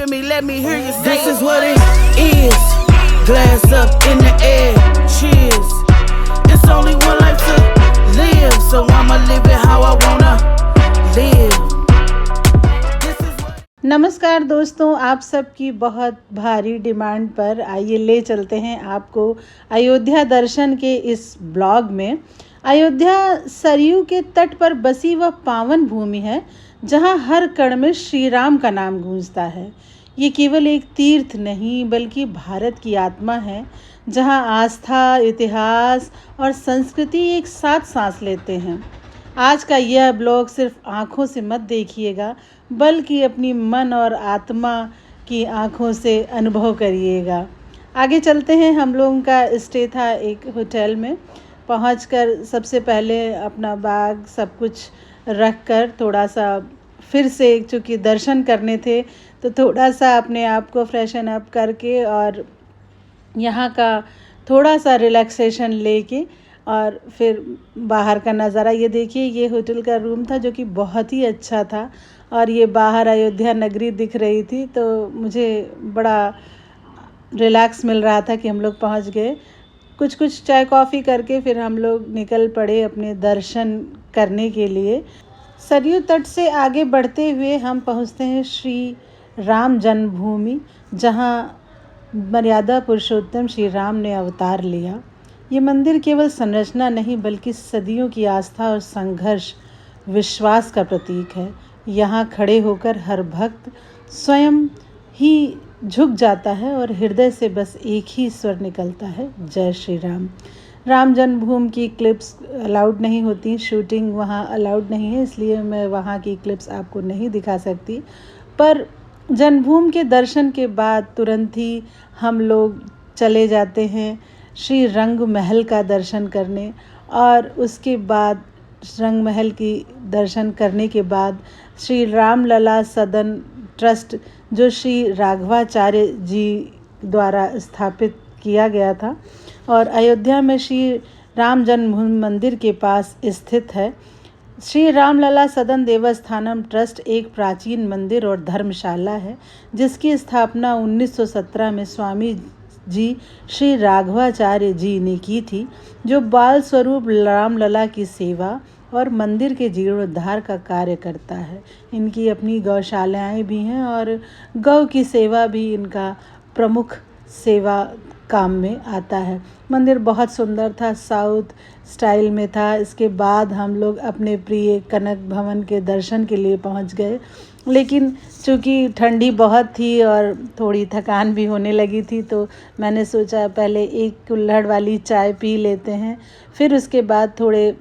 feel me? Let me hear you say this is what it is. Glass up in the air, cheers. It's only one life to live, so I'ma live it how I wanna live. नमस्कार दोस्तों, आप सबकी बहुत भारी demand पर आइए ले चलते हैं आपको अयोध्या दर्शन के इस ब्लॉग में। अयोध्या सरयू के तट पर बसी वह पावन भूमि है जहां हर कण में श्री राम का नाम गूंजता है। ये केवल एक तीर्थ नहीं बल्कि भारत की आत्मा है, जहां आस्था, इतिहास और संस्कृति एक साथ सांस लेते हैं। आज का यह ब्लॉग सिर्फ आँखों से मत देखिएगा बल्कि अपनी मन और आत्मा की आँखों से अनुभव करिएगा। आगे चलते हैं। हम लोगों का स्टे था एक होटल में। पहुंचकर सबसे पहले अपना बैग सब कुछ रख कर थोड़ा सा फिर से, चूँकि दर्शन करने थे तो थोड़ा सा अपने आप को फ्रेशन अप करके और यहाँ का थोड़ा सा रिलैक्सेशन लेके और फिर बाहर का नज़ारा ये देखिए। ये होटल का रूम था जो कि बहुत ही अच्छा था और ये बाहर अयोध्या नगरी दिख रही थी, तो मुझे बड़ा रिलैक्स मिल रहा था कि हम लोग पहुंच गए। कुछ चाय कॉफ़ी करके फिर हम लोग निकल पड़े अपने दर्शन करने के लिए। सरयू तट से आगे बढ़ते हुए हम पहुंचते हैं श्री राम जन्मभूमि, जहां मर्यादा पुरुषोत्तम श्री राम ने अवतार लिया। ये मंदिर केवल संरचना नहीं बल्कि सदियों की आस्था और संघर्ष, विश्वास का प्रतीक है। यहाँ खड़े होकर हर भक्त स्वयं ही झुक जाता है और हृदय से बस एक ही स्वर निकलता है, जय श्री राम। राम जन्मभूमि की क्लिप्स अलाउड नहीं होती, शूटिंग वहाँ अलाउड नहीं है, इसलिए मैं वहाँ की क्लिप्स आपको नहीं दिखा सकती। पर जन्मभूमि के दर्शन के बाद तुरंत ही हम लोग चले जाते हैं श्री रंग महल का दर्शन करने, और उसके बाद रंग महल की दर्शन करने के बाद श्री रामलला सदन ट्रस्ट, जो श्री राघवाचार्य जी द्वारा स्थापित किया गया था और अयोध्या में श्री राम जन्मभूमि मंदिर के पास स्थित है। श्री रामलला सदन देवस्थानम ट्रस्ट एक प्राचीन मंदिर और धर्मशाला है जिसकी स्थापना 1917 में स्वामी जी श्री राघवाचार्य जी ने की थी, जो बाल स्वरूप रामलला की सेवा और मंदिर के जीर्णोद्धार का कार्य करता है। इनकी अपनी गौशालाएं भी हैं और गौ की सेवा भी इनका प्रमुख सेवा काम में आता है। मंदिर बहुत सुंदर था, साउथ स्टाइल में था। इसके बाद हम लोग अपने प्रिय कनक भवन के दर्शन के लिए पहुंच गए, लेकिन चूँकि ठंडी बहुत थी और थोड़ी थकान भी होने लगी थी तो मैंने सोचा पहले एक कुल्हड़ वाली चाय पी लेते हैं, फिर उसके बाद थोड़े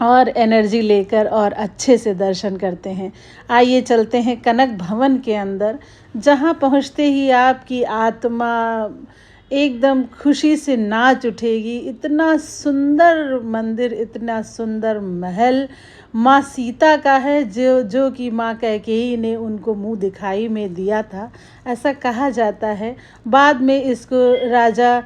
और एनर्जी लेकर और अच्छे से दर्शन करते हैं। आइए चलते हैं कनक भवन के अंदर, जहां पहुंचते ही आपकी आत्मा एकदम खुशी से नाच उठेगी। इतना सुंदर मंदिर, इतना सुंदर महल माँ सीता का है, जो कि माँ कैकेयी ने उनको मुंह दिखाई में दिया था, ऐसा कहा जाता है। बाद में इसको राजा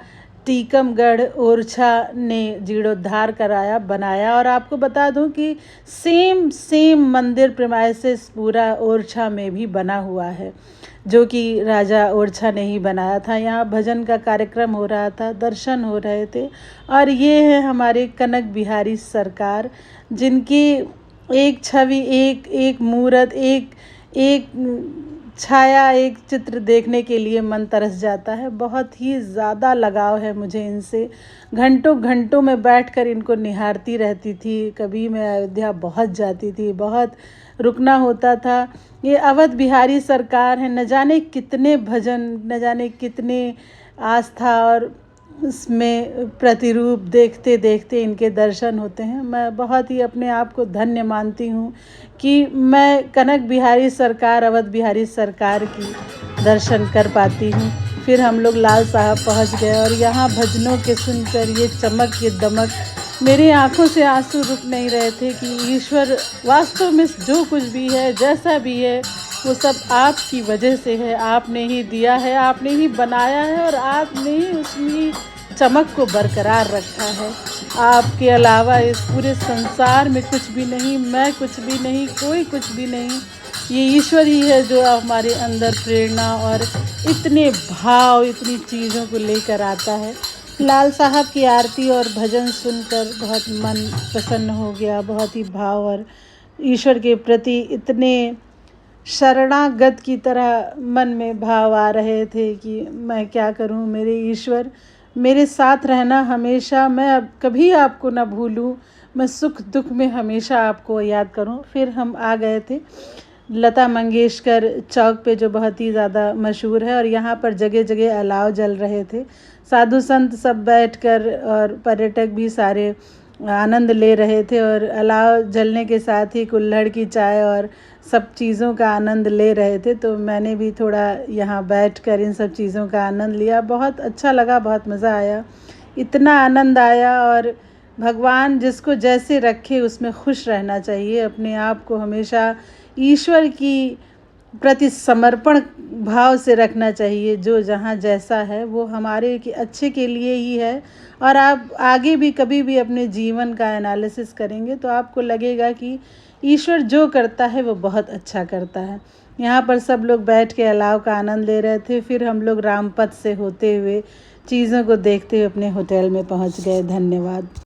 टीकमगढ़ ओरछा ने जीर्णोद्धार बनाया। और आपको बता दूं कि सेम मंदिर प्रेमाइसिस पूरा ओरछा में भी बना हुआ है, जो कि राजा ओरछा ने ही बनाया था। यहाँ भजन का कार्यक्रम हो रहा था, दर्शन हो रहे थे। और ये है हमारे कनक बिहारी सरकार, जिनकी एक छवि, एक मूर्त, एक छाया, एक चित्र देखने के लिए मन तरस जाता है। बहुत ही ज़्यादा लगाव है मुझे इनसे। घंटों में बैठकर इनको निहारती रहती थी। कभी मैं अयोध्या बहुत जाती थी, बहुत रुकना होता था। ये अवध बिहारी सरकार है, न जाने कितने भजन, न जाने कितने आस्था और उसमें प्रतिरूप देखते देखते इनके दर्शन होते हैं। मैं बहुत ही अपने आप को धन्य मानती हूँ कि मैं कनक बिहारी सरकार, अवध बिहारी सरकार की दर्शन कर पाती हूँ। फिर हम लोग लाल साहब पहुँच गए और यहाँ भजनों के सुनकर ये चमक, ये दमक, मेरी आंखों से आंसू रुक नहीं रहे थे कि ईश्वर वास्तव में जो कुछ भी है, जैसा भी है, वो सब आपकी वजह से है। आपने ही दिया है, आपने ही बनाया है और आपने ही उसकी चमक को बरकरार रखा है। आपके अलावा इस पूरे संसार में कुछ भी नहीं, मैं कुछ भी नहीं, कोई कुछ भी नहीं। ये ईश्वर ही है जो हमारे अंदर प्रेरणा और इतने भाव, इतनी चीज़ों को लेकर आता है। लाल साहब की आरती और भजन सुनकर बहुत मन प्रसन्न हो गया, बहुत ही भाव और ईश्वर के प्रति इतने शरणागत की तरह मन में भाव आ रहे थे कि मैं क्या करूं, मेरे ईश्वर मेरे साथ रहना हमेशा, मैं अब कभी आपको ना भूलूं, मैं सुख दुख में हमेशा आपको याद करूं। फिर हम आ गए थे लता मंगेशकर चौक पे, जो बहुत ही ज़्यादा मशहूर है, और यहाँ पर जगह जगह अलाव जल रहे थे। साधु संत सब बैठकर और पर्यटक भी सारे आनंद ले रहे थे, और अलाव जलने के साथ ही कुल्हड़ की चाय और सब चीज़ों का आनंद ले रहे थे। तो मैंने भी थोड़ा यहाँ बैठकर इन सब चीज़ों का आनंद लिया। बहुत अच्छा लगा, बहुत मज़ा आया, इतना आनंद आया। और भगवान जिसको जैसे रखे उसमें खुश रहना चाहिए, अपने आप को हमेशा ईश्वर की प्रति समर्पण भाव से रखना चाहिए। जो जहाँ जैसा है वो हमारे के अच्छे के लिए ही है। और आप आगे भी कभी भी अपने जीवन का एनालिसिस करेंगे तो आपको लगेगा कि ईश्वर जो करता है वो बहुत अच्छा करता है। यहाँ पर सब लोग बैठ के अलाव का आनंद ले रहे थे। फिर हम लोग रामपथ से होते हुए चीज़ों को देखते हुए अपने होटल में पहुँच गए। धन्यवाद।